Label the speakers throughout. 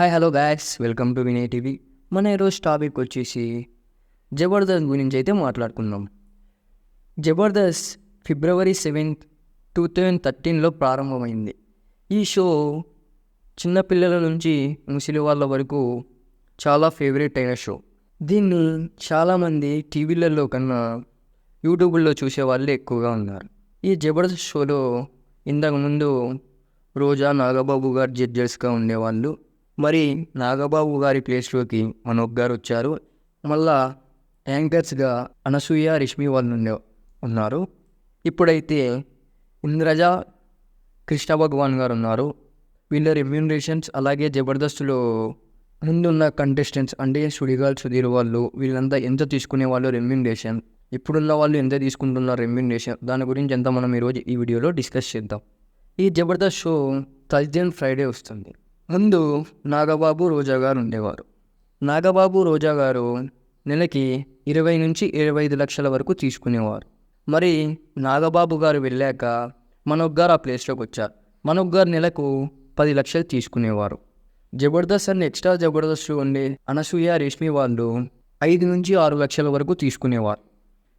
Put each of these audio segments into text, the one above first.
Speaker 1: Hi hello guys, welcome to Vinay TV. మన ఈరోజు topic వచ్చేసి జబర్దస్త్ గురించి అయితే మాట్లాడుకుందాం. జబర్దస్త్ February 7th, 2013లో ప్రారంభమైంది. ఈ షో చిన్నపిల్లల నుంచి ముసలి వాళ్ళ వరకు చాలా ఫేవరెట్ అయిన షో. దీన్ని చాలామంది టీవీలలో కన్నా యూట్యూబ్లో చూసే వాళ్ళే ఎక్కువగా ఉన్నారు. ఈ జబర్దస్త్ షోలో ఇంతకుముందు రోజా, నాగబాబు గారు జడ్జెస్గా ఉండేవాళ్ళు. మరి నాగబాబు గారి ప్లేస్లోకి మనోజ్ గారు వచ్చారు. మళ్ళా యాంకర్స్గా అనసూయ, రష్మి వాళ్ళు ఉన్నారు. ఇప్పుడైతే ఇంద్రజ, కృష్ణ భగవాన్ గారు ఉన్నారు. వీళ్ళ రెమ్యూనరేషన్స్ అలాగే జబర్దస్త్లో ముందున్న కంటెస్టెంట్స్ అంటే సుడిగాల్, సుధీర్ వాళ్ళు వీళ్ళంతా ఎంత తీసుకునే వాళ్ళు రెమ్యూనరేషన్, ఇప్పుడున్న వాళ్ళు ఎంత తీసుకుంటున్నారు రెమ్యూనరేషన్, దాని గురించి ఎంత మనం ఈరోజు ఈ వీడియోలో డిస్కస్ చేద్దాం. ఈ Jabardasth show Thursday and Friday వస్తుంది. ముందు నాగబాబు, రోజా గారు ఉండేవారు. నాగబాబు, రోజా గారు నెలకి 20 నుంచి 25 లక్షల వరకు తీసుకునేవారు. మరి నాగబాబు గారు వెళ్ళాక మనోజ్ గారు ఆ ప్లేస్లోకి వచ్చారు. మనోజ్ గారు నెలకు 10 లక్షలు తీసుకునేవారు. జబర్దస్త్ అండ్ ఎక్స్ట్రా జబర్దస్త్ ఉండే అనసూయ, రష్మి వాళ్ళు 5 నుంచి 6 లక్షల వరకు తీసుకునేవారు.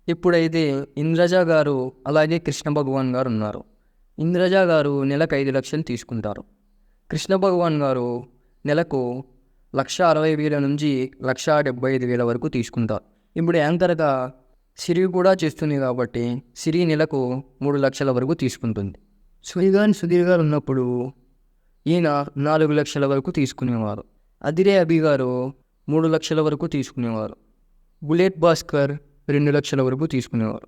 Speaker 1: ఇప్పుడైతే ఇంద్రజ గారు అలాగే కృష్ణ భగవాన్ గారు ఉన్నారు. ఇంద్రజ గారు నెలకు 5 లక్షలు తీసుకుంటారు. కృష్ణ భగవాన్ గారు నెలకు 1,60,000 నుంచి 1,75,000 వరకు తీసుకుంటారు. ఇప్పుడు యాంకర్గా సిరి కూడా చేస్తుంది కాబట్టి సిరి నెలకు 3 లక్షల వరకు తీసుకుంటుంది. సుధీర్ గారు ఉన్నప్పుడు ఈయన 4 లక్షల వరకు తీసుకునేవారు. అదిరే అభి గారు 3 లక్షల వరకు తీసుకునేవారు. బుల్లెట్ భాస్కర్ 2 లక్షల వరకు తీసుకునేవారు.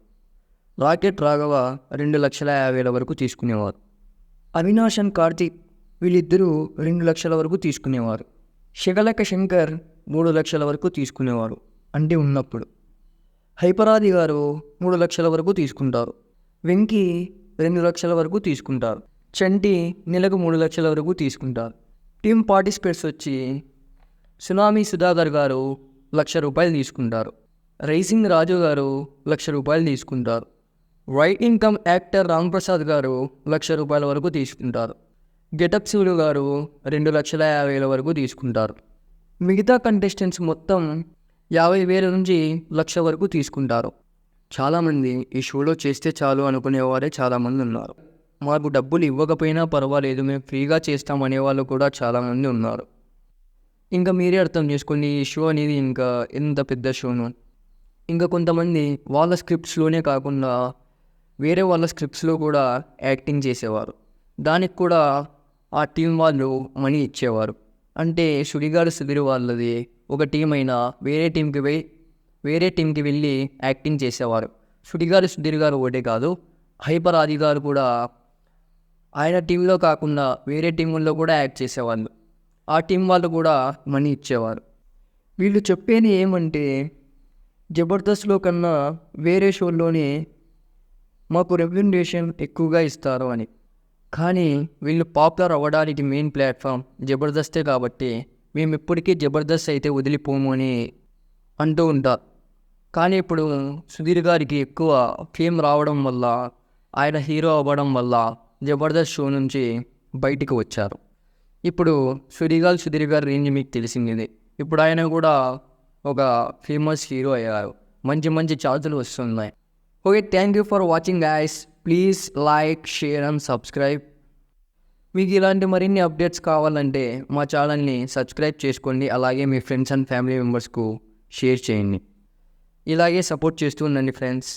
Speaker 1: రాకెట్ రాఘవ 2,50,000 వరకు తీసుకునేవారు. అవినాష్ అండ్ కార్తీక్ వీళ్ళిద్దరూ 2 లక్షల వరకు తీసుకునేవారు. శకలక శంకర్ 3 లక్షల వరకు తీసుకునేవారు అంటే ఉన్నప్పుడు. హైపరాది గారు 3 లక్షల వరకు తీసుకుంటారు. వెంకీ 2 లక్షల వరకు తీసుకుంటారు. చంటి నెలకు 3 లక్షల వరకు తీసుకుంటారు. టీమ్ పార్టిసిపేట్స్ వచ్చి సునామీ సుధాకర్ గారు 1,00,000 రూపాయలు తీసుకుంటారు. రైసింగ్ రాజు గారు 1,00,000 రూపాయలు తీసుకుంటారు. Right income actor Ram Prasad గారు 1,00,000 రూపాయల వరకు తీసుకుంటారు. గెటప్ శివుడు గారు 2,50,000 వరకు తీసుకుంటారు. మిగతా కంటెస్టెంట్స్ మొత్తం 50,000 నుంచి 1,00,000 వరకు తీసుకుంటారు. చాలామంది ఈ షోలో చేస్తే చాలు అనుకునేవారే చాలామంది ఉన్నారు. మాకు డబ్బులు ఇవ్వకపోయినా పర్వాలేదు, మేము ఫ్రీగా చేస్తాం అనేవాళ్ళు కూడా చాలామంది ఉన్నారు. ఇంకా మీరే అర్థం చేసుకోండి ఈ షో అనేది ఇంకా ఎంత పెద్ద షోను. ఇంకా కొంతమంది వాళ్ళ స్క్రిప్ట్స్లోనే కాకుండా వేరే వాళ్ళ స్క్రిప్ట్స్లో కూడా యాక్టింగ్ చేసేవారు. దానికి కూడా ఆ టీం వాళ్ళు మనీ ఇచ్చేవారు. అంటే సుడిగాడు, సుధీర్ వాళ్ళది ఒక టీం అయినా వేరే టీంకి వెళ్ళి యాక్టింగ్ చేసేవారు. సుడిగాడు, సుధీర్ గారు ఒకటే కాదు, హైపర్ ఆది గారు కూడా ఆయన టీంలో కాకుండా వేరే టీంలో కూడా యాక్ట్ చేసేవాళ్ళు. ఆ టీం వాళ్ళు కూడా మనీ ఇచ్చేవారు. వీళ్ళు చెప్పేది ఏమంటే జబర్దస్త్లో కన్నా వేరే షోల్లోనే మాకు రెమ్యూనరేషన్ ఎక్కువగా ఇస్తారు అని. కానీ వీళ్ళు పాపులర్ అవ్వడానికి మెయిన్ ప్లాట్ఫామ్ జబర్దస్తే కాబట్టి మేము ఇప్పటికీ జబర్దస్త్ అయితే వదిలిపోము అని అంటూ ఉంటారు. కానీ ఇప్పుడు సుధీర్ గారికి ఎక్కువ ఫేమ్ రావడం వల్ల, ఆయన హీరో అవ్వడం వల్ల జబర్దస్త్ షో నుంచి బయటికి వచ్చారు. ఇప్పుడు సుధీర్ గారి రేంజ్ మీకు తెలిసింది. ఇప్పుడు ఆయన కూడా ఒక ఫేమస్ హీరో అయ్యారు. మంచి ఛాన్సులు వస్తున్నాయి. Okay, thank you for watching guys. Please like, share and subscribe. మీకు ఇలాంటి మరిన్ని అప్డేట్స్ కావాలంటే మా ఛానల్ని సబ్స్క్రైబ్ చేసుకోండి. అలాగే మీ ఫ్రెండ్స్ అండ్ ఫ్యామిలీ మెంబర్స్కు షేర్ చేయండి. ఇలాగే సపోర్ట్ చేస్తూ ఉండండి ఫ్రెండ్స్.